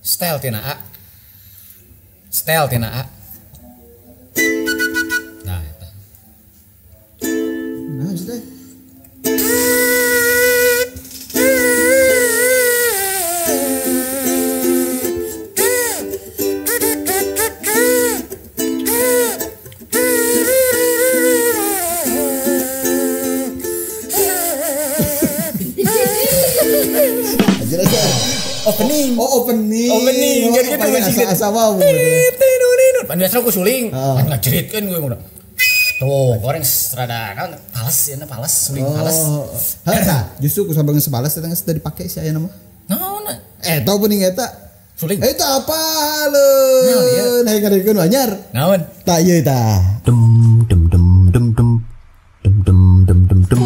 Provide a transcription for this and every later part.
Style tina A. Style tina A. Nah, eta. Nah, teh. Opening. Oh, opening. Opening. Jadi gitu musik asa mau. Pan biasa aku suling. Pan ngajeritkeun gue mah. Tuh, goreng rada kan pales ya, pales, suling pales. Hah, justru ku sabang sepales eta geus teu dipake si aya mah. Naon? Eta opening eta. Suling. Eta apa leun? Naik ngadekeun anyar. Naon? Tak ieu eta. Dum dum dum dum dum dum dum dum dum dum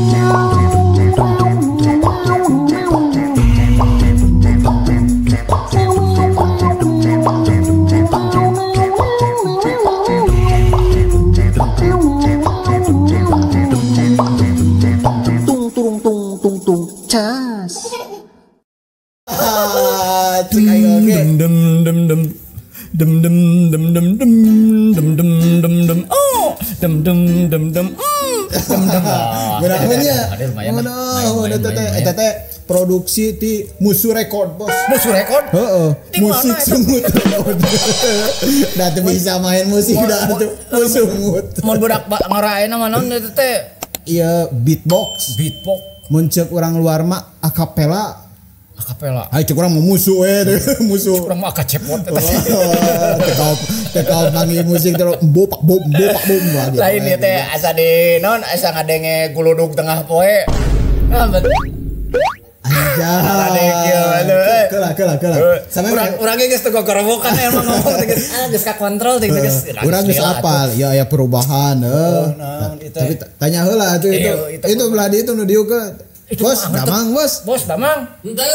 Eta teh produksi ti Musuh Record, Bos. Musuh Record? Heeh. Musik sungut. Da teu bisa main musik da tuh sungut. Mun budak ngaraeuna mah naon eta teh? Iya, beatbox. Beatbox. Mun ceuk urang luar mah akapela. Akapela. Ai ceuk urang mah musuh musuh. Urang mah akacepot eta. Tekau panggil musik terus bopak bom lagi. Lain ieu teh asa di naon asa ngadenge guludug tengah poe. Aja. Kelah. Sampai urang geus teu gorobokan emang ngomong geus geus ka kontrol teh geus. Urang geus apal, ya perubahan Tapi tanya heula atuh itu belah di itu nu dieu ke Bos, Damang, Bos. Bos, Damang. Henteu.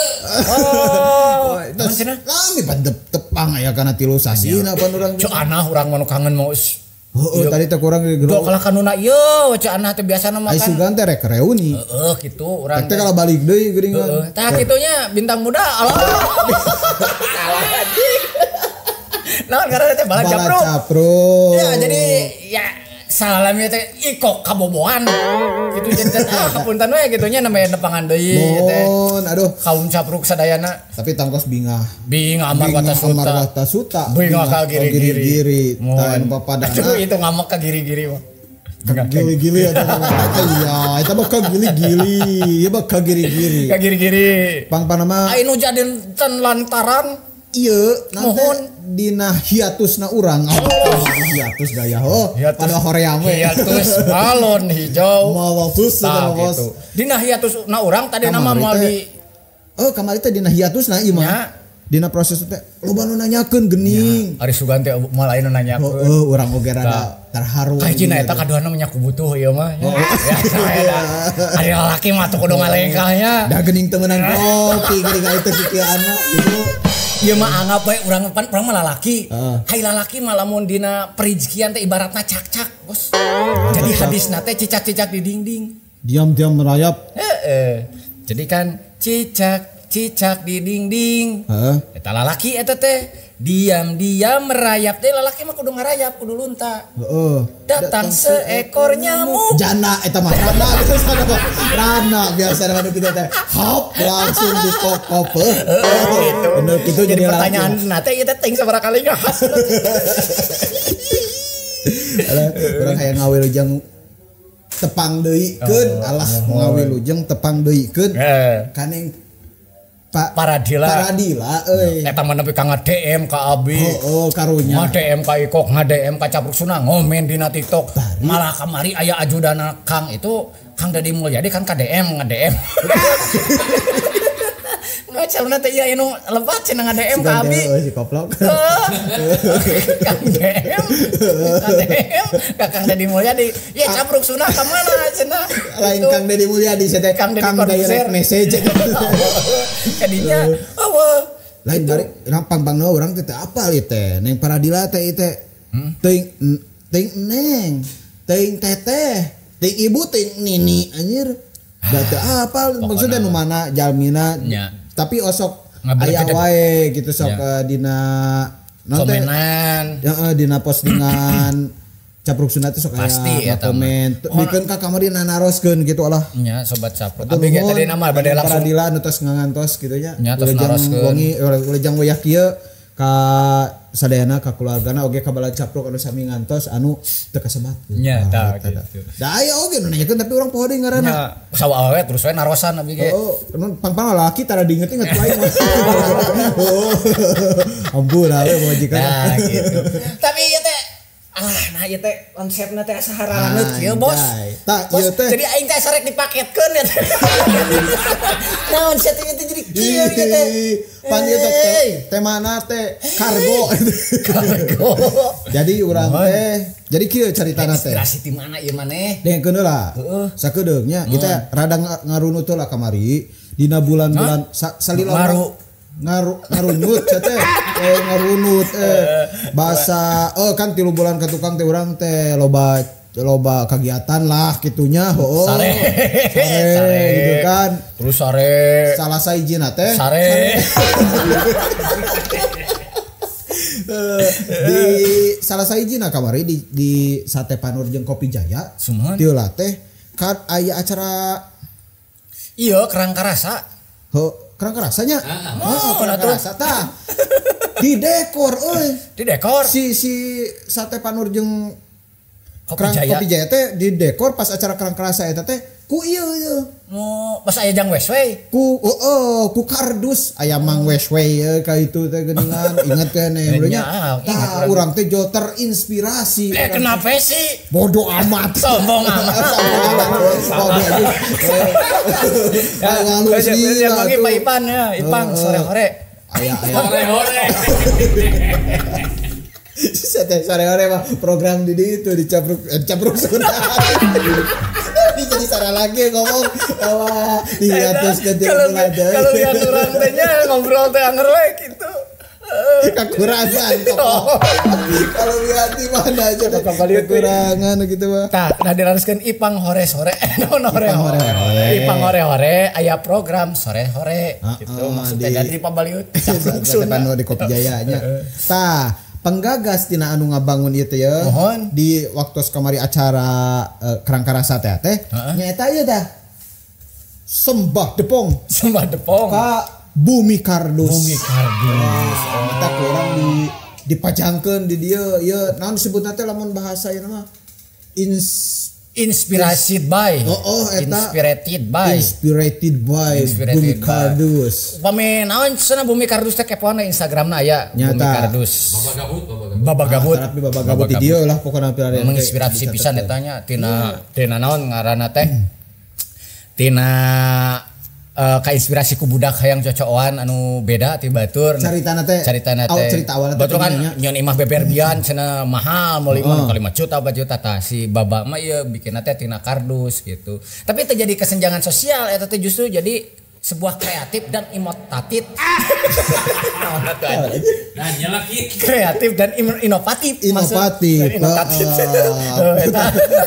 Oh, kami tepang aya kana tilu sasina pan urang. Cuk anah urang mah kangen mau. Heeh, tadi teh kurang geus. Dok kalau kanuna ieu cuk anah teh biasana mah kan. Ai sugan teh rek reuni. Heeh, kitu urang. Teh kalau balik deui geuningan. Tah kitunya bintang muda Allah. Salah anjing. Nah, karena teh balad capro. Ya, jadi ya salamnya teh iko kabobohan gitu jadi punten we gitunya namanya nepangan deui teh. Aduh, kaum capruk sadayana tapi tangkos bingah amar wata suta bingah ka giri-giri tahan papadana itu ngamak ka giri-giri mah gili-gili eta iya eta mah ka gili-gili ieu mah ka giri-giri ka giri-giri pang-pang mah anu jadin ten lantaran iya nanti dina hiatusna urang hiatus gaya pada hoream we hiatus balon hijau malatus gitu dina hiatusna urang tadi nama mau di kamari teh dina hiatusna ieu mah dina proses teh loba nu nanyakeun geuning Ari Sugante moal aya nu nanyakeun urang oge rada terharu kayakna eta kaduana menyaku butuh ieu mah ya saya ari lalaki mah teu kudu ngalengkahnya da geuning teu meunang kopi geuning itu kikieuana gitu. Ieu mah anggap bae urang mah lalaki. Hai lalaki mah lamun dina perizikian teh ibaratna cak-cak, Bos. Jadi hadisna teh cicak-cicak di dinding. Diam-diam merayap. Jadi kan cicak di dinding. Eta lalaki eta teh diam-diam merayap teh lalaki mah kudu ngarayap kudu lunta. Datang seekor nyamuk. Jana eta mah rana biasa nama kita teh hop langsung dikokop. Bener gitu jadi pertanyaan nate ieu teh teuing sabaraha kali ngahas. Urang hayang ngawilujeng tepang deuykeun alah ngawilujeng tepang deuykeun kaning Paradila euy eta mah nepi ka nge-DM ka Abi karunya nge-DM ka Ikok nge-DM ka Capruk Suna ngomen dina TikTok malah kamari aya ajudana Kang itu Kang Deddy Mulyadi kan ka DM nge-DM Ngacalna teh ieu nu lebat cenah nge-DM ka Abi si koplok Kang DM ka Kang Deddy Mulyadi ya Capruk Suna ka mana cenah lain Kang Deddy Mulyadi teh Kang direct message kadinya eueuh lain bari rampang-pang urang teh apal ieu teh neng Paradila teh teuing neng teuing teteh teuing ibu teuing nini anjir da teu apal maksudnya nu mana jalmina tapi osok aya wae gitu sok dina komenan. Dina postingan Capruk Sunda teh sok aya komen. Bikeun ka kamari naroskeun gitu lah. Nya sobat Capruk. Abi ge tadi nama bade langsung peradilan tos ngangantos kitu nya. Tos naroskeun. Wangi ulejang wayah kieu ka sadayana ka keluargana oge ka bala Capruk anu sami ngantos anu teu kasebat. Nya tah gitu. Da aya oge nu nanyakeun tapi urang poho deui ngaranna. Nya sawa awe terus we narosan abi ge. Oh, pang-pang laki tara diinget-inget wae. Ampun awe majikan. Nah gitu. Tapi ieu teh nah ieu teh konsepna teh saharaneut kieu bos. Tah ieu teh. Jadi aing teh sarek dipaketkeun ya. Naon setting teh jadi kieu ieu teh. Pan ieu teh temana teh kargo. Kargo. Jadi urang teh jadi kieu caritana teh. Inspirasi ti mana ieu maneh? Dengkeun heula. Sakedeungnya kita rada ngarunut lah kamari dina bulan-bulan salila ngarunyut teh ngarunut bahasa kan 3 bulan ka tukang teh urang teh loba kegiatan lah kitunya sare gitu kan terus sare salah saijina teh sare di salah saijina kamari di Sate Panur jeung Kopi Jaya tieulah teh kan aya acara iya kerang karasa kerang karasanya kerang karasa tah di dekor si Sate Panur jeung Kopi Jaya teh di dekor pas acara kerang karasa eta teh ku ieu pas aya Jang Wesway ku kardus aya Mang Wesway ka itu teh geuningan inget keneh urangnya tah urang teh jo terinspirasi kenapa sih bodoh amat sombong amat ya bagi Pak Ipan ya Ipang sore-sore aya sore-sore sore-sore mah program di itu di Capruk Sunda. Ini jadi salah lagi ngomong bahwa di atas kalau lihat orang tanya ngobrol teh anger we gitu. Kekurangan kalau lihat di mana aja kekurangan gitu mah. Nah dilaraskeun Ipang hore-sore Ipang hore-hore aya program sore-sore gitu maksudnya dari pabaliut Capruk Sunda di Kopi Jaya nya. Tah penggagas tina anu ngabangun ieu teh di waktu kamari acara kerang karasa teh nyaeta ieu tah sembah depong ka Bumi Kardus kita kurang dipajangkeun di dieu ieu naon disebutna teh lamun bahasa ieu mah inspirated by Bumi Kardus. Pame naon cenah Bumi Kardus teh kepoana Instagramna aya Bumi Kardus. Baba Gabut. Tapi Baba Gabut di dieu lah pokona menginspirasi pisan eta nya tina naon ngaranna teh. Tina kainspirasi ku budak hayang cocokan anu beda ti batur caritana teh cerita awalna batur kan nyon imah beberbian cenah mahal mau 5 juta 4 juta tah si baba mah ieu bikinna teh tina kardus gitu tapi terjadi kesenjangan sosial eta teh justru jadi sebuah kreatif dan inovatif kreatif dan inovatif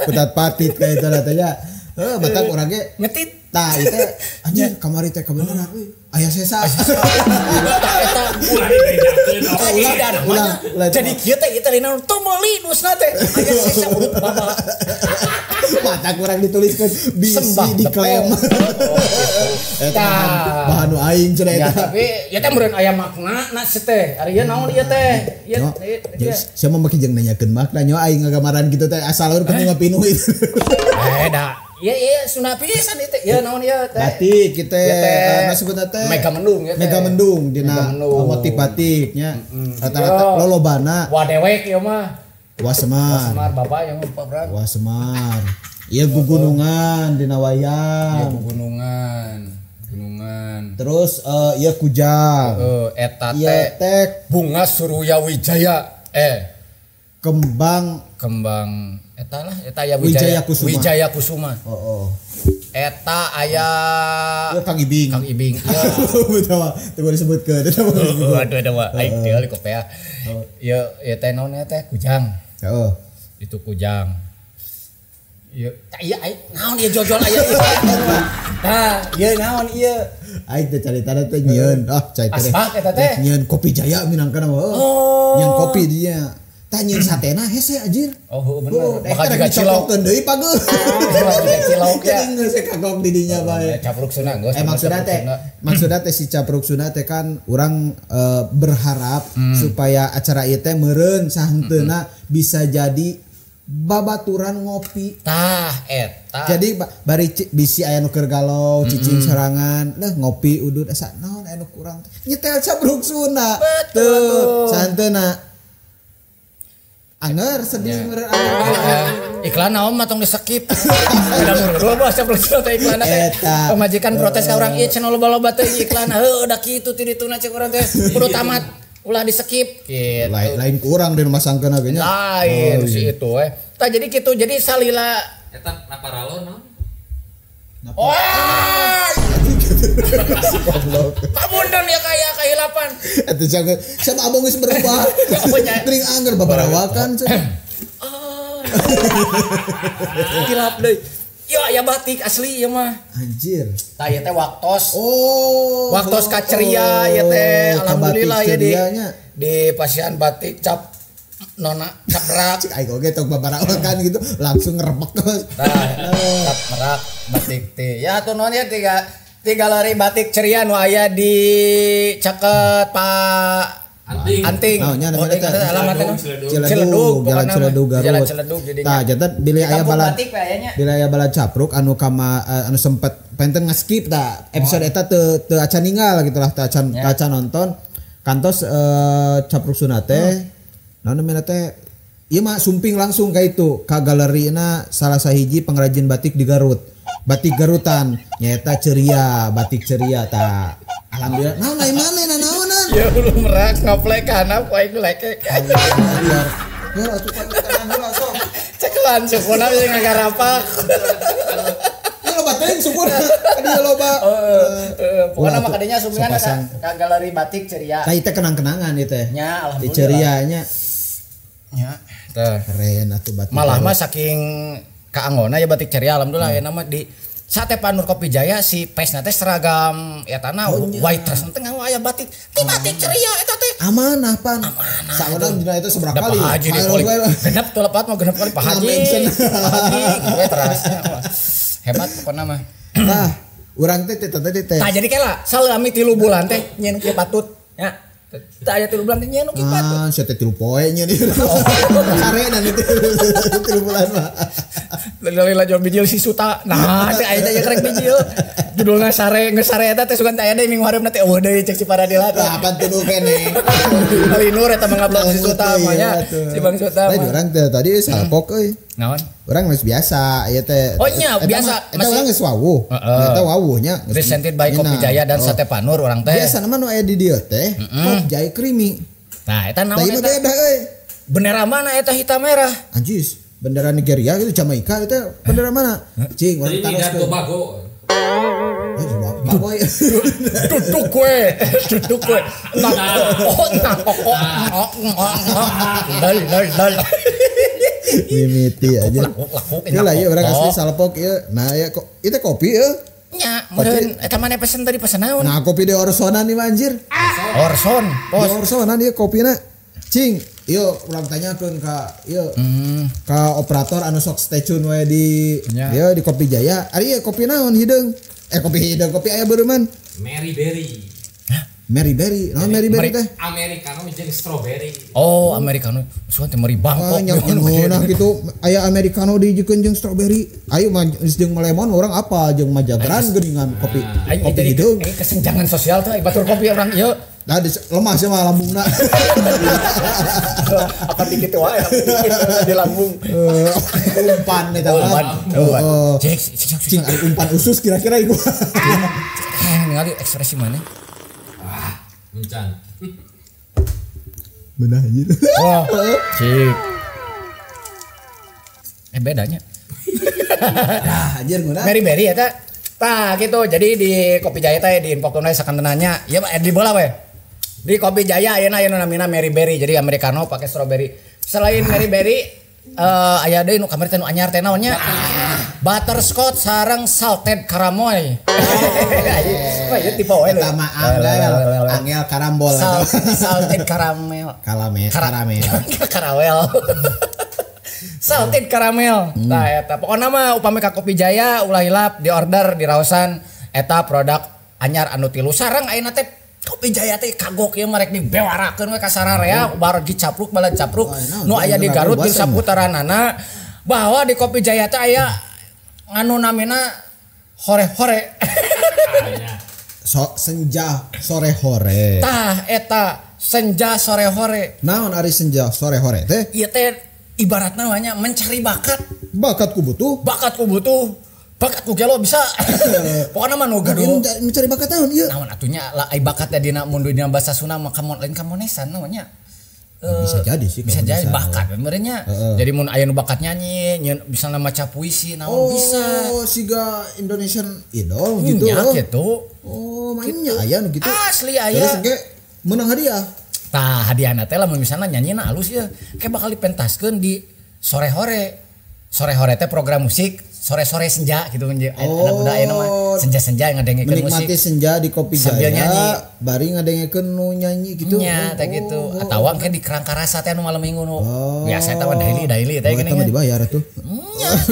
putat patit kayak itu lah teh batak urang ge ngetit tah itu anjir kamari teh kebenaran euy aya sesa ulang jadi kieu teh ieu teh lina teu meuli dusna teh aya sesa urut baba mata kurang dituliskeun bisi diklaim eta bahan aing cenah eta tapi ieu teh meureun aya makna teh ari ieu naon ieu teh ieu sia mah make jeung nanyakeun makna nya aing ngagamaran kitu teh asal urang kudu ngapinuh itu da iya Sunda pisan itu ya naon ieu teh batik kita nasebutna teh mega mendung ya mega mendung dina motif batiknya rata-rata lolobana wadewek ieu mah Wasemar bapak yang lupa berang Wasemar ieu gugunungan dina wayang gunungan terus ieu kujang eta teh bunga Surya Wijaya kembang eta lah eta aya Wijaya Kusuma. Eta aya Kang Ibing. Betul. Teu disebutkeun eta mah. Aduh ada mah aing teh kopea. Ieu teh naon teh kujang. Heeh. Itu kujang. Iya, naon ieu jojol aya ieu. Nah, ieu naon ieu? Aing teh caritana teh nyieun. Cai teh. Asbak eta teh. Nyieun kopi Jaya minangkana mah. Nyieun kopi dia. Tah nyieun satena hese anjir. Oh, bener. Bakal juga cilok deui pageus. Bakal cilok ya. Geus kagok di dinya bae. Capruk Suna geus. Maksudna teh si Capruk Suna teh kan urang berharap supaya acara ieu teh meureun sahenteuna bisa jadi babaturan ngopi. Tah eta. Jadi bari bisi aya nu keur galau, cicing sorangan, ngopi udud asa naon aya nu kurang. Nyetel Capruk Suna. Betul. Santeuna. Anger sedih meureun iklan naon mah tong di-skip. Udah murah bos Capruk Suna teh iklan teh. Pemajikan protes ka urang ieu cenah loba-loba teh iklan. Heuh da kitu ti dituna cek urang teh. Kudu tamat. Ulah di skip gitu. Lain kurang di rumah sangkeuna ge nya. Lain si itu Tah jadi gitu jadi salila eta naparalo naon? Pamundan ya kayak kehilapan. Eta jangan sama abang geus berubah. Teuing anger babarawakan cenah. Kilap deui. Ya batik asli ya mah. Anjir. Tah ieu teh waktos. Waktos kaceria ieu teh alhamdulillah ya di Pasian Batik cap nona cap merak. Cik aing oge tong babarawakan gitu langsung ngerebek geus. Cap merak batik teh. Ya tuh non ya tiga lari batik ceria nu aya di caket Pak Anting. Oh nya namanya teh alamatna Ciledug, Jalan Ciledug Garut. Jalan Ciledug jadi. Tah janten bilih aya balad capruk anu sempet penten nge-skip tah episode eta teu acan ninggal gitu lah teu acan nonton. Kantos Capruk Suna teh naon namanya teh ieu mah sumping langsung ka itu ka galerina salah sahiji pengrajin batik di Garut. Batik Garutan nyaeta ceria, batik ceria tah. Alhamdulillah. Naon lain manehna naonan? Ya belum merak ngaplek kana ku aing leke. Ya atuh kan heula sok. Cekelan sukuna geus ngagarapak. Ya loba teh sukuna. Dia loba. Pokona mah kadinya sumpingan ka galeri batik ceria. Tah teh kenang-kenangan ieu teh. Nya alhamdulillah. Di ceria nya. Nya teh keren atuh batik. Malah mah saking kaanggona ya batik ceria alhamdulillah ya nama di Sate Panur Kopi Jaya si pesna teh seragam ya tanah white dress teh nganggo aya batik ti batik ceria eta teh amanah pan saurang dina itu seberapa kali haji genep tuh lepat mau genep kali Pak Haji gue teras hebat pokona mah tah urang teh teh tah jadi kela salami 3 bulan teh nyen kieu patut nya tah aya 3 bulan teh nyen kieu patut sia teh 3 poe nya dieu sarena itu 3 bulan mah Lila jual bijil si Suta. Nah, teh aya teh kerek bijil. Judulna sare eta teh sugan aya deui minggu hareupna teh eueuh deui cek si Paradila teh. Apaan tuh kene? Alinur eta mangablang si Suta mah nya. Si Bang Suta mah. Urang teh tadi salpok euy. Naon? Urang geus biasa ieu teh. Oh nya biasa masih urang geus wawuh. Eta wawuhnya presented by Kopi Jaya dan Sate Panur urang teh. Biasa mah nu aya di dieu teh Kopi Jaya Creamy. Nah, eta naon eta? Tah beda euy. Bendera mana eta hitam merah? Anjis. Bendera Nigeria gitu Jamaika itu bendera mana? Cing, orang taros ke Tobago. Duduk gue. Dal. Mimiti aja. Ieu lah ieu urang asli salpok ieu. Nah ya kok itu kopi ieu. Nya, meureun eta maneh pesen tadi pesen naon? Nah, kopi di Orsonan nih anjir. Orson, pos. Orsonan ieu kopina. Cing, yuk ulang tanyakeun ka ieu ka operator anu sok stay tune we di ieu di Kopi Jaya. Ari ieu kopi naon hideung? Kopi aya beureman. Mary Berry. Mary Berry. Naon Mary Berry teh? Americano jeung strawberry. Oh, Americano. Suan teh meri Bangkok. Nah gitu aya Americano dijikeun jeung strawberry. Ayo jeung lemon orang apa jeung majagran geuningan kopi. Kopi hideung. Kesenjangan sosial teh batur kopi orang ieu. Nah, lemah sih mah lambungna. Apa dikit wae di lambung. Umpan eta mah. Cing umpan usus kira-kira iku. Ningali ekspresi mana? Wah, encan. Benar anjir. Oh, cik. Bedanya. Anjir nguna. Mary Berry eta. Tah gitu. Jadi di Kopi Jaya teh di info tunai sakantenanya. Ya di bola we. Di Kopi Jaya ayeuna namina Mary Berry. Jadi americano pakai strawberry. Selain Mary Berry aya deui nu kamari teh nu anyar teh naonnya? Butterscotch sareng salted caramel. Wah, ieu tipe we lho. Pertama angel karambol. Salted caramel. Karawel. Salted caramel. Nah eta pokona mah upami ka Kopi Jaya ulah hilap di order di raosan eta produk anyar anu tilu sareng ayeuna teh Kopi Jaya teh kagok ieu marek dibewarakeun we ka sararea baru dicapruk bala capruk nu aya di Garut jeung saputaranana bahwa di Kopi Jaya teh aya nganu namina hore-hore. Senja sore hore. Tah eta senja sore hore. Naon ari senja sore hore teh? Ieu teh ibaratna namanya mencari bakat. Bakatku butuh. Bakatku gelo bisa. Pokona mah nu gaduh. Mencari bakat naon ieu? Naon atunya ai bakatnya dina mun dina bahasa Sunda mah lain kamonesan namanya. Bisa jadi sih. Bisa jadi bakat benernya. Jadi mun aya nu bakat nyanyi, bisa maca puisi naon bisa. Oh, siga Indonesian Idol gitu. Nya gitu. Oh, mainnya aya nu gitu. Asli aya. Terus engke menang hadiah. Tah hadiahna teh lamun misalna nyanyina alus ya, kayak bakal dipentaskeun di sore hore. Sore hore teh program musik. Sore-sore senja gitu anak muda ayeuna mah senja-senja ngadengekeun musik. Menikmati senja di Kopi Jaya, bari ngadengekeun nu nyanyi gitu. Nya teh gitu. Atawa engke di Kerangka Rasa teh anu malam Minggu nu. Biasa teh daily teh gini. Eta dibayar tuh.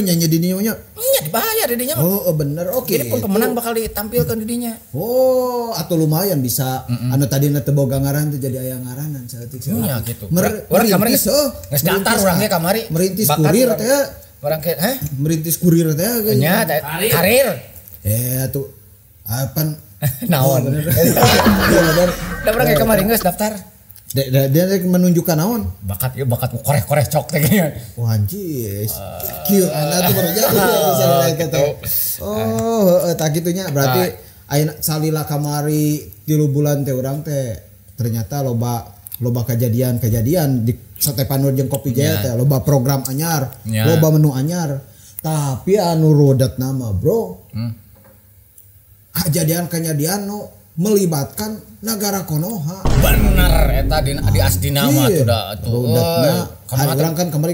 Nyanyi di dinya nya. Nya dibayar di dinya mah. Oh, bener. Oke. Jadi pun pemenang bakal ditampilkeun di dinya. Oh, atau lumayan bisa anu tadina teu boga ngaran teh jadi aya ngaranan saeutik. Nya gitu. Urang kamari geus daftar urang ge kamari. Merintis kurir teh. Orang ke, merintis kurir teh kan? Nya, karir. Tuh, apa? Naon? Udah orang kayak kemarin nggak daftar? Dia menunjukkan naon? Bakat ku koreh-koreh cok teh kayaknya. Wah anjis. Kieu anak tuh baru jadi. Oh, tak gitunya berarti ayeuna salila kamari 3 bulan teh urang teh ternyata loba kejadian di Satepanur jeung Kopi Jaya teh loba program anyar, loba menu anyar. Tapi anu rodat nama, Bro. Kejadian nu melibatkan negara Konoha. Bener eta di Asdina mah tuh da atuh. Urang kan kamari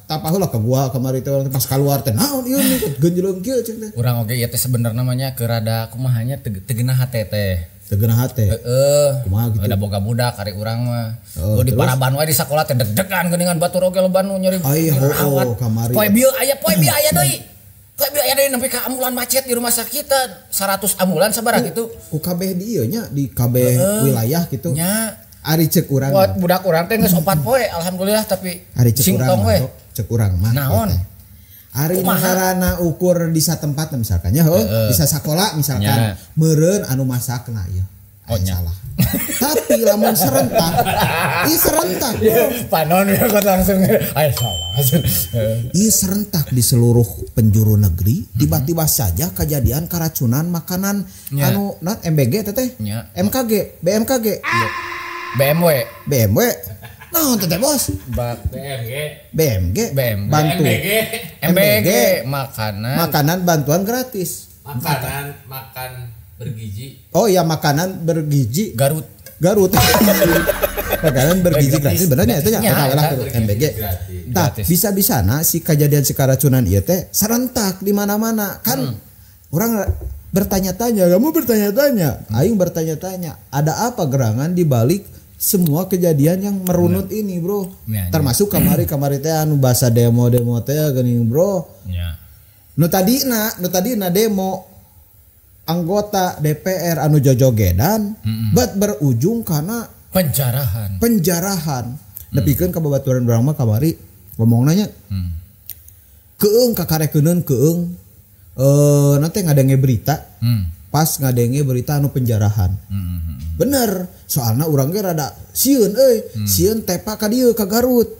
tapaheula ka gua kamari teh pas kaluar teh naon ieu genjleung kieu cing teh. Urang oge ieu teh sebenarnya namanya keur rada kumahanya teu geunah hate teh. Tegenah hate. Kumaha gitu. Ada boga budak ari urang mah. Di Paraban we di sakola teh deg-degan geuningan batur oge loba nu nyeri. Kamari. Poe bieu aya deui. Poe bieu aya deui nepi ka ambulan macet di rumah sakit 100 ambulan sabaraha gitu. Ku kabeh di ieu nya di kabeh wilayah gitu. Nya. Ari ceuk urang. Budak urang teh geus 4 poe alhamdulillah tapi ari ceuk urang we. Ceuk urang mah. Naon? Ari ngaranna ukur di satempat misalkan nya bisa sakola misalkan meureun anu masakna ieu. Oh salah. Tapi lamun serentak. Serentak. Panon ya kok langsung salah. Serentak di seluruh penjuru negeri tiba-tiba saja kejadian keracunan makanan anu MBG teh MKG BMKG BMW nah teh bos BMG bantu MBG makanan bantuan gratis makan bergizi. Oh ya makanan bergizi Garut makanan bergizi gratis benernya itu nya MBG. Tah bisa-bisana si kejadian si keracunan ieu teh serentak di mana-mana kan orang bertanya-tanya aing bertanya-tanya ada apa gerangan di balik semua kejadian yang merunut ini bro termasuk kamari teh anu basa demo teh geuning bro nu tadina demo anggota DPR anu jojogedan berujung karena penjarahan nepikeun ka babaturan urang mah kamari ngomong nanya keung kakarekeun keung nanti ngadenge berita pas ngadenge berita anu penjarahan bener soalnya urang ge rada sieun tepa ka dieu ka Garut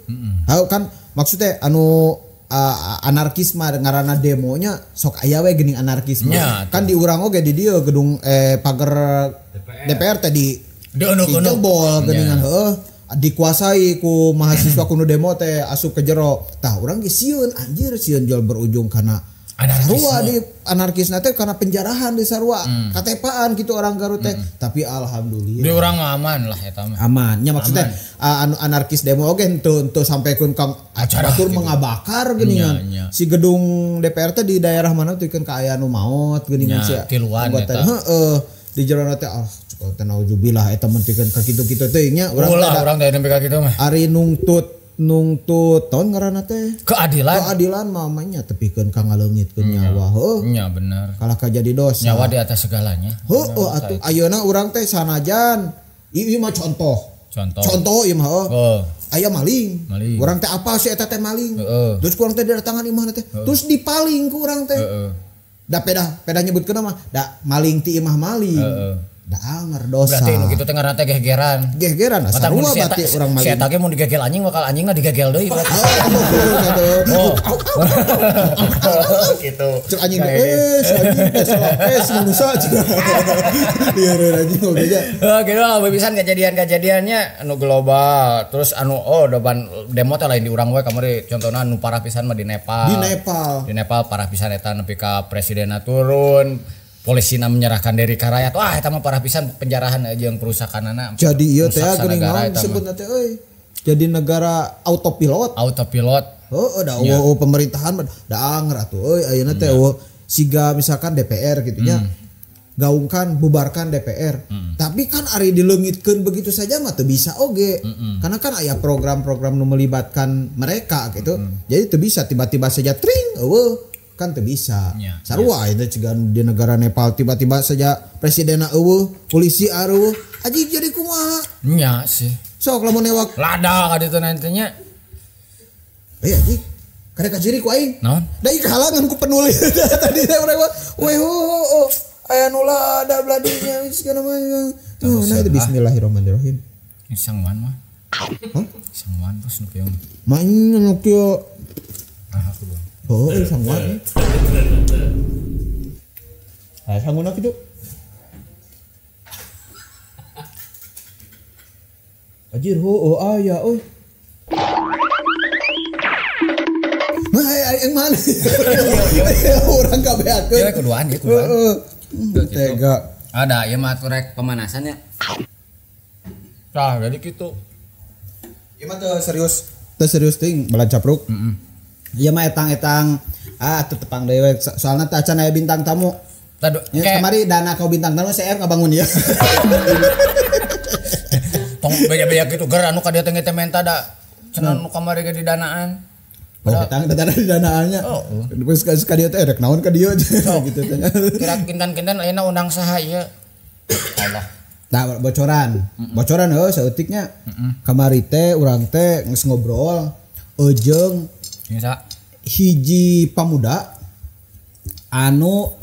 kan maksudnya anu anarkisme ngaranna demonya sok aya we geuning anarkisme kan di urang oge di dieu gedung pagar DPR tadi dijebol geuningan dikuasai ku mahasiswa kuno demo teh asup ke jero tah urang ge sieun anjir sieun jual berujung karena Sarua di anarkis teh karena penjarahan di sarua katepaan gitu orang Garut teh tapi alhamdulillah di orang aman lah eta mah aman nya maksudnya anu anarkis demo oge henteu sampaikeun ka acara batur gitu. Mengabakar geuningan si gedung DPR teh di daerah mana tuh kan ka aya nu maot geuningan sia tiluan eta di jero teh cukup teh nauzubillah eta mentikeun ka kitu-kitu teh nya urang teh nembe ka kitu mah ari nungtut tahun ngaranna teh keadilan mamanya tepikeun ka ngaleungitkeun nyawa nya bener kalah ka jadi dosa nyawa di atas segalanya atuh ayeuna urang teh sanajan ieu mah contoh ieu mah aya maling. Urang teh apa sih eta teh maling terus urang teh datangan imah teh terus dipaling ku urang teh da peda nyebutkeun mah da maling ti imah maling da anger dosa. Berarti nu kitu teh ngaranna teh gegeran sarua berarti urang maling. Si eta ge mun digegel anjing bakal anjingna digegel deui berarti. Gitu. Cuk anjing anjing manusia cenah. Lieur anjing oge. Gitu pisan kejadian-kejadiannya anu global. Terus anu depan demo teh lain di urang we kamari contohna anu parah pisan mah di Nepal. Di Nepal parah pisan eta nepi ka presidenna turun. Polisina menyerahkan diri ka rakyat. Wah eta mah parah pisan penjarahan aja yang perusakanana. Jadi ieu teh geuning naon disebutna teh euy. Jadi negara autopilot. Pemerintahan da anger atuh euy ayeuna teh siga misalkan DPR gitu nya. Gaungkan bubarkan DPR. Tapi kan ari dileungitkeun begitu saja mah teu bisa oge. Karena kan aya program-program nu melibatkan mereka gitu. Jadi teu bisa tiba-tiba saja tring kan teu bisa. Sarua itu juga di negara Nepal tiba-tiba saja presidenna polisi eueuh aji jadi kumaha? Nya sih. Sok lamun ewak lada ka ditu nantinya. Aji kada kajiri ku aing. Naon? Da ieu halangan ku penulis tadi teh urang mah. Aya nu lada bladinya segala macam. Nah itu bismillahirrahmanirrahim. Sangwan mah. Sangwan terus nu kieu. Main nu kieu. Sangwan. Sangwan kitu. Ajir aya euy. Mah yang mana? Orang kabeakeun. Ya kuduan. Tega. Ada ieu mah rek pemanasan ya. Tah jadi kitu. Ieu mah teu serius ting balan capruk. Iya mah etang-etang tetepang dewe soalnya teh acan aya bintang tamu. Ya kamari dana kau bintang tamu CR ngabangun ya. Tong beja-beja kitu ger anu ka dieu teh menta da cenah nu kamari ge didanaan. Etang dana didanaannya. Terus ka dieu teh rek naon ka dieu gitu teh. Kira kintan-kintan ayeuna undang saha ieu. Allah. Tah bocoran saeutiknya. Kamari teh urang teh geus ngobrol jeung hiji pamuda anu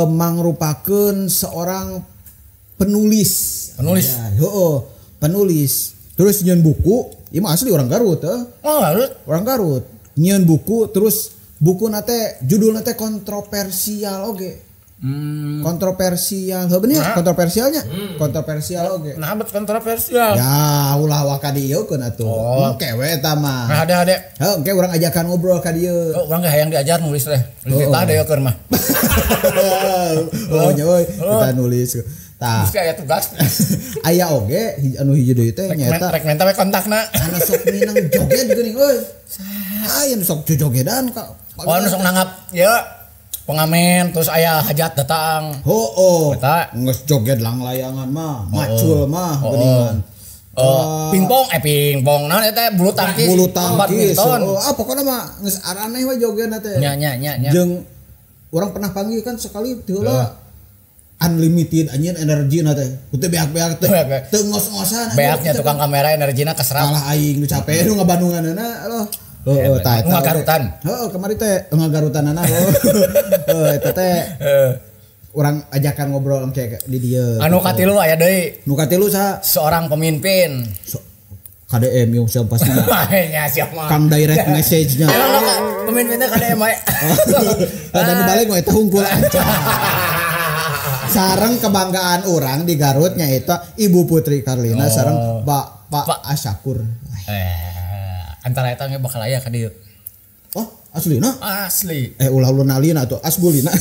mangrupakeun seorang penulis. Penulis. Terus nyieun buku, ieu mah asli orang Garut Orang Garut. Nyieun buku terus bukuna teh judulna teh kontroversial oge. Kontroversial, bener kontroversialnya, kontroversial oge. Nah, kontroversial. Ya, ulah wa ka dieu keun atuh. Kewe eta mah. Nah, ade. Heuh, engke urang ajakan ngobrol ka dieu. Urang ge hayang diajar nulis teh. Nulis tah ade keur mah. Nyoy, kita nulis. Tah. Geus aya tugas. Aya oge anu hiji deui teh nyaeta. Rek menta we kontakna. Anu sok minang joget geuning euy. Aya nu sok jogedan ka. Anu sok nanggap ya. Pengamen terus aya hajat datang. Eta geus joget lang layangan mah, macul mah geuningan. Pingpong naon eta bulu tangkis. Pokona mah geus araneh we jogetna teh. Nya. Jeung urang pernah panggil kan sekali teu heula unlimited anjeun energina teh. Teu beak-beak teh. Teu ngos-ngosan. Beaknya tukang kamera energina keserap. Kalah aing nu capek nu ngabandunganna aloh. Eta ngagarutan. Kemarin teh ngagarutanana. Eta teh urang ajakan ngobrol engke di dieu. Anu katilu aya deui. Nu katilu saha? Seorang pemimpin. KDM yang siapa pasti. Ya siap mah. Kam direct message-nya. Pemimpinnya KDM aya. Dan balik mah eta hungkul aja. Sareng kebanggaan orang di Garut nya eta Ibu Putri Karlina sareng Pak Asyakur. Antara eta ge bakal aya ka dieu. Oh, aslina? Asli. Ulah nalina tuh asgulina.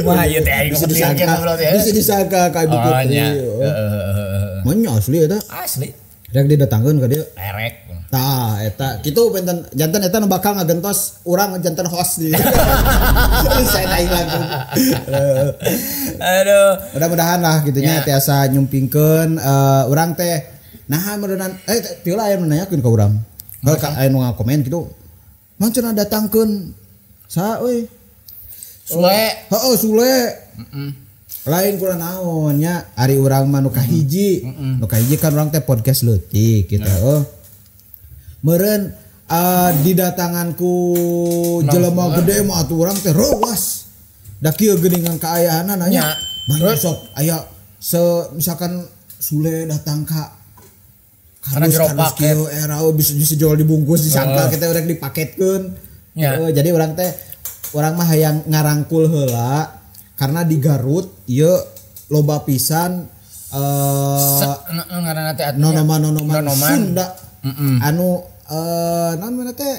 Wah, ieu teh aing bisa disangka ka Ibu Putri. Manya asli eta. Asli. Rek didatangkeun ka dieu. Erek. Tah eta kitu penten janten eta nu bakal ngagentos urang janten host di. Saya naik langsung. Aduh. Mudah-mudahan lah gitunya tiasa nyumpingkeun urang teh nah meureunan tiula aya nanyakeun ka urang. Kalau aya nu ngakomen kitu. Mang cenah datangkeun saha euy? Sule. Heeh, Sule. Lain kurang naon nya ari urang mah nu kahiji. Nu kahiji kan urang teh podcast leutik kita meureun didatanganku jelema gede mah atuh urang teh reuas. Da kieu geuningan kaayahana nanya. Mah sok aya misalkan Sule datang ka karena jero paket era bisa jual dibungkus disangka kita urang dipaketkeun. Jadi urang mah hayang ngarangkul heula karena di Garut ieu loba pisan ngaranna teh nonoman Sunda anu naon mana teh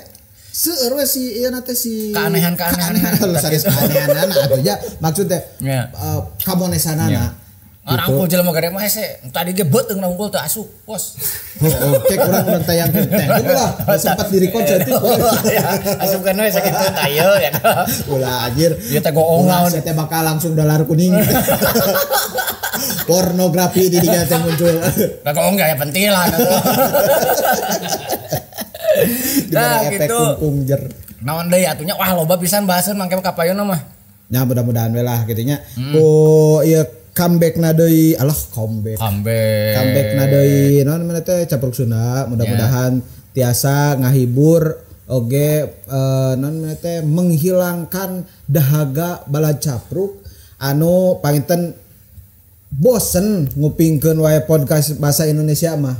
seueur we si ieu teh si keanehan-keanehan sanes keanehan atuh maksud teh kamonesanana Rangkul jelema gede mah hese tadi ge beuteung rangkul teh asup bos. Oke urang tayangkeun teh ulah sempat di-record cantik. Asupkeun we sakitu ayo ya. Ulah anjir. Ieu teh goong naon teh bakal langsung dolar kuning. Pornografi di dinya teh muncul. Da goong ya pentilan atuh. Nah gitu. Naon deui atunya wah loba pisan bahaseun mangke kapayeuna mah. Ya mudah-mudahan we lah kitu nya. Ku ieu comeback na deui comeback na deui naon mana teh capruk Sunda mudah-mudahan tiasa ngahibur oge naon mana teh menghilangkan dahaga bala capruk anu panginten bosen ngupingkeun wae podcast bahasa Indonesia mah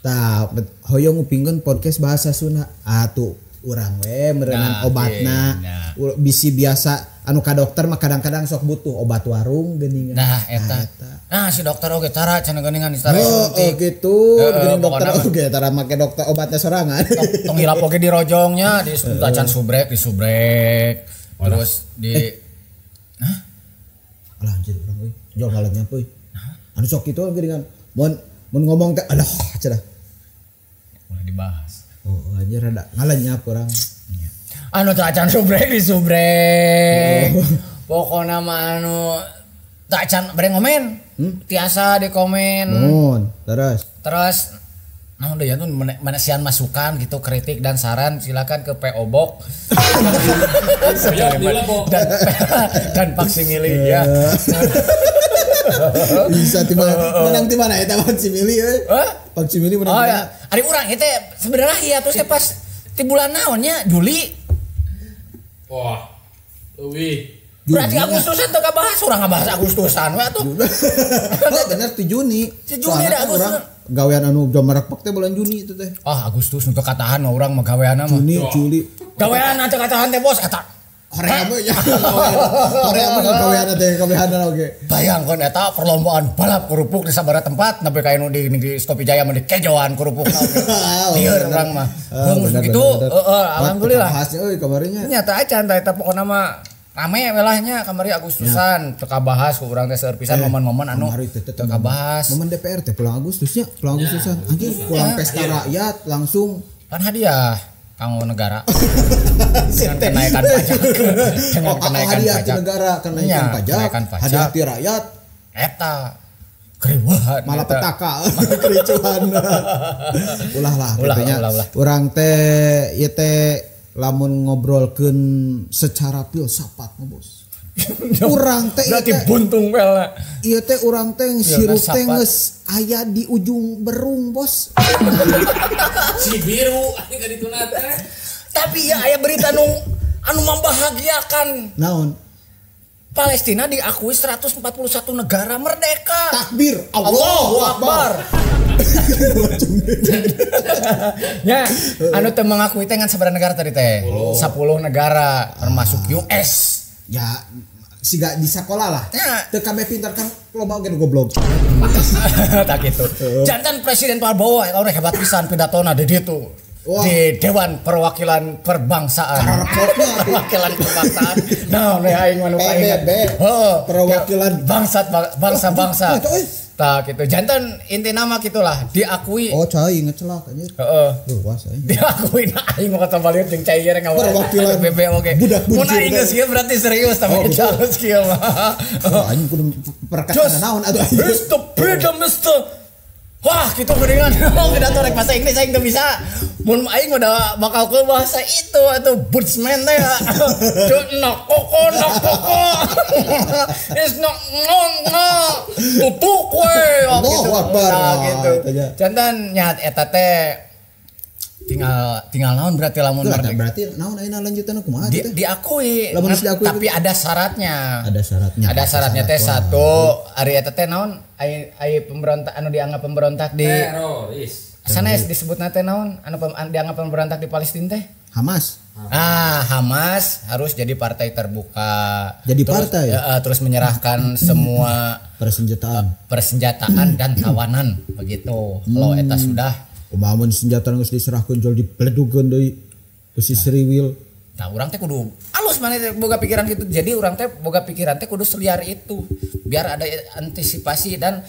tah hoyong ngupingkeun podcast bahasa Sunda atuh urang we meureunnan obatna bisi biasa anu ka dokter mah kadang-kadang sok butuh obat warung geuningan. Nah eta. Nah si dokter oge tara cenah geuningan istara suntik. Oh gitu. Geuning dokter oge tara make dokter obatnya sorangan. Tong hilap oge di rojongnya di tacan subrek di subrek. Terus di Hah? Alah anjir urang euy. Jol ngalegnya euy. Anu sok kitu geuningan. Mun ngomong teh aduh cenah. Mulai dibahas. Oh anjir rada ngalenyap urang. Anu tacan subrek di subrek. Pokona mah anu tacan bareng ngomen. Tiasa di komen. Terus naon deui atuh manasian masukan gitu kritik dan saran silakan ke PO Box. dan faksimili ya. Bisa menang di mana eta faksimili euy? Faksimili menang. Oh ya, ari urang eta sebenarnya hiatusnya pas di bulan naonnya Juli. Wah, Uwi. Berarti Agustusan tuh kabahas urang ngabahas Agustusan we atuh. Oh bener di Juni. Di Juni ada Agustus. Gawean anu jamarak teh bulan Juni itu teh. Ah Agustus nu katahan mah urang mah gaweanna mah. Juni, Juli. Gawean atuh katahan teh bos eta. Korea mah ya. Korea mah gaweanna teh gaweanna oge. Bayangkeun eta perlombaan balap kerupuk di sabaraha tempat nepi ka anu di Kopi Jaya mah dikejoan kerupukna oge. Lieur urang mah. Begitu alhamdulillah. Bahasnya euy kamarinya. Nya teh acan eta pokona mah rame welahnya kamari Agustusan teu kabahas ku urang teh seueur pisan momen-momen anu teu kabahas. Momen DPR teh pulang Agustusnya, pulang Agustusan. Anjing pulang pesta rakyat langsung kan hadiah kanggo negara. Dengan kenaikan pajak. Dengan kenaikan pajak negara, kenaikan pajak. Hadiah ti rakyat eta keriuhan malah petaka kericuhan. Ulah lah katanya. Urang teh ieu teh lamun ngobrolkeun secara filsafat mah bos. Urang teh berarti buntung pel. Ieu teh urang teh sirup teh geus aya di ujung berung bos. Si biru anu dituna teh. Tapi ya aya berita anu membahagiakan. Naon? Palestina diakui 141 negara merdeka. Takbir, Allahu Akbar. Ya, anu teh mengakui teh ngan sabaraha negara tadi teh? 10 negara termasuk US. Ya siga di sekolah lah. Teu kabeh pintar kan loba oge goblok. Tak gitu. Jantan Presiden Prabowo orang hebat pisan pidatona di ditu. Di Dewan Perwakilan Perbangsaan. Perwakilan Perbangsaan. Nah, aing manu kaingat. Perwakilan bangsa-bangsa. Tak gitu. Jantan inti nama gitulah diakui. Oh, cai ngecelak anjir. Heeh. Luas aing. Diakui na aing mau kata balik jeung cai gereng awal. Perwakilan BB oge. Mun aing geus kieu berarti serius tapi geus kieu mah. Aing kudu perkatakan naon atuh aing. Mr. Wah, gitu mendingan pidato rek bahasa Inggris aing teu bisa. Mun aing udah bakal ke bahasa itu atau budsman teh. Nok koko. Is nok tutuk we. Allahu Akbar. Gitu. Jantan nyahat eta teh tinggal naon berarti lamun berarti naon ayeuna lanjutan kumaha teh? Diakui. Tapi ada syaratnya. Ada syaratnya teh satu, ari eta teh naon aya pemberontak anu dianggap pemberontak di teroris. Sanes disebutna teh naon anu dianggap pemberontak di Palestina teh? Hamas. Hamas harus jadi partai terbuka. Jadi partai. Terus menyerahkan semua persenjataan dan tawanan begitu. Kalau eta sudah kumaha senjata geus diserahkeun jual dipledukeun deui si Sriwil. Nah, urang teh kudu alus maneh boga pikiran gitu. Jadi urang teh boga pikiran teh kudu seliar itu. Biar ada antisipasi dan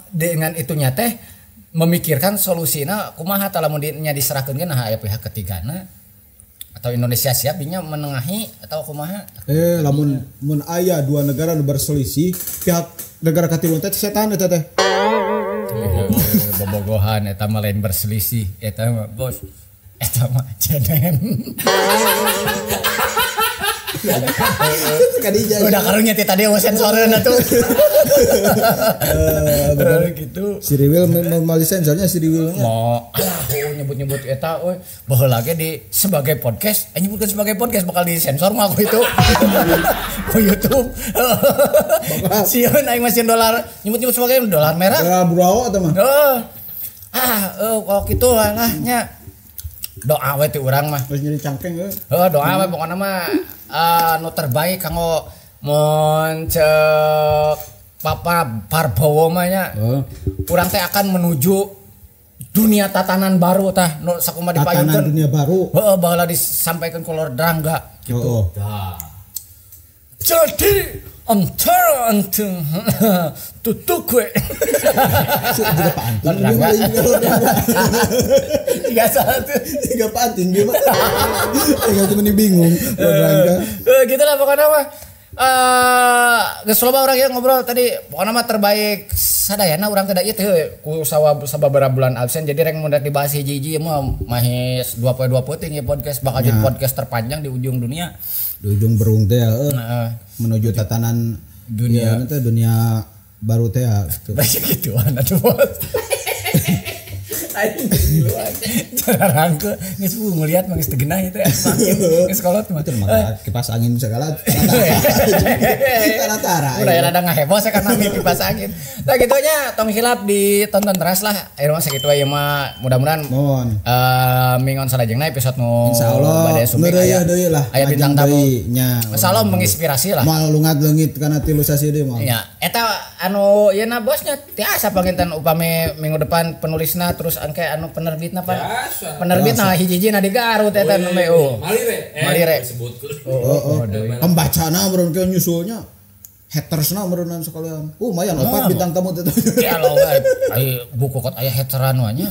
dengan itunya teh memikirkan solusina kumaha tah lamun nya diserahkeun nah aya pihak ketigana atau Indonesia siap dinya menengahi atau kumaha. Lamun mun aya dua negara nu berselisih pihak negara katilu teh setan eta teh. Bobogohan eta mah lain berselisih eta mah bos eta mah ceden. Udah karunya ti tadi mau sensoreun atuh. Gitu. Si Riwil mau sensornya si Riwilnya. Mau nyebut-nyebut eta euy baheula ge di sebagai podcast, nyebutkeun sebagai podcast bakal disensor mah aku itu. Ku YouTube. Sieun aing mah dolar nyebut-nyebut sebagai dolar merah. Dolar burawa eta mah. Kalau gitu lah nya doa we ti urang mah. Terus jadi cangkeng euy. Doa we pokona mah nu terbaik kanggo mun ceuk Papa Prabowo mah nya. Urang teh akan menuju dunia tatanan baru tah nu sakumaha dipayunkeun. Tatanan dunia baru. Baheula disampaikan ku Lord Drangga gitu. Jadi antara antum tutuk we. Juga panting. Tiga panting dia mah. Tinggal cuma bingung. Gitu lah pokoknya mah. Geus loba urang ya ngobrol tadi pokona mah terbaik sadayana urang teh da ieu teh ku sababaraha bulan absen jadi rek mun dibahas hiji-hiji mah mahes 20 teh podcast bakal jadi podcast terpanjang di ujung dunia. Di ujung berung teh menuju tatanan dunia teh dunia baru teh gitu. Banyak gituan atuh bos. Aing diluan. Jarang ke geus ngelihat mah geus teu genah itu geus kolot mah. Kipas angin segala. Tara-tara. Udah rada ngaheboh saya karena kipas angin. Nah gitu nya tong hilap ditonton terus lah. Ayeuna mah sakitu aya mah mudah-mudahan mingon salajengna episode nu bade sumber aya deui lah. Aya bintang tamu nya. Masalah menginspirasi lah. Moal lungat-leungit kana tilu sasi deui moal. Ya, eta anu yeuna bosnya tiasa panginten upami minggu depan penulisna terus angke anu penerbitna pan. Penerbitna hiji-hijina di Garut eta nu Malire. Pembacana meureun ke nyusulnya. Hatersna meureunna sekalian. Lumayan opat bintang tamu teh. Ya lo ai buku kot aya hateran we nya.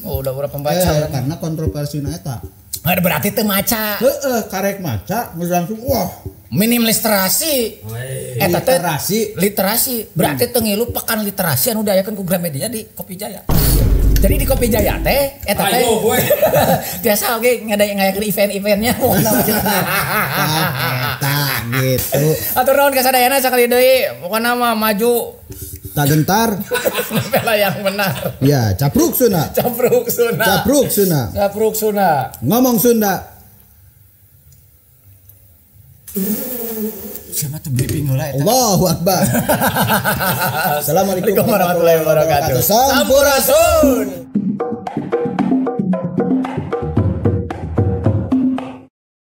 Udah pembaca karena kontroversina eta. Berarti teu maca. Karek maca geus langsung wah. Minim literasi. Eta teh literasi. Berarti teu ngilu pekan literasi anu diayakeun ku Gramedia di Kopi Jaya. Jadi di Kopi Jaya teh eta teh biasa oge ngadayakeun event-eventnya. Tah gitu. Atur nuhun ka sadayana sakali deui. Pokona mah maju tak gentar. Bela yang benar. Ya, capruk Sunda. Ngomong Sunda. Siapa tuh briefing heula eta? Allahu Akbar. Assalamualaikum warahmatullahi wabarakatuh. Sampurasun.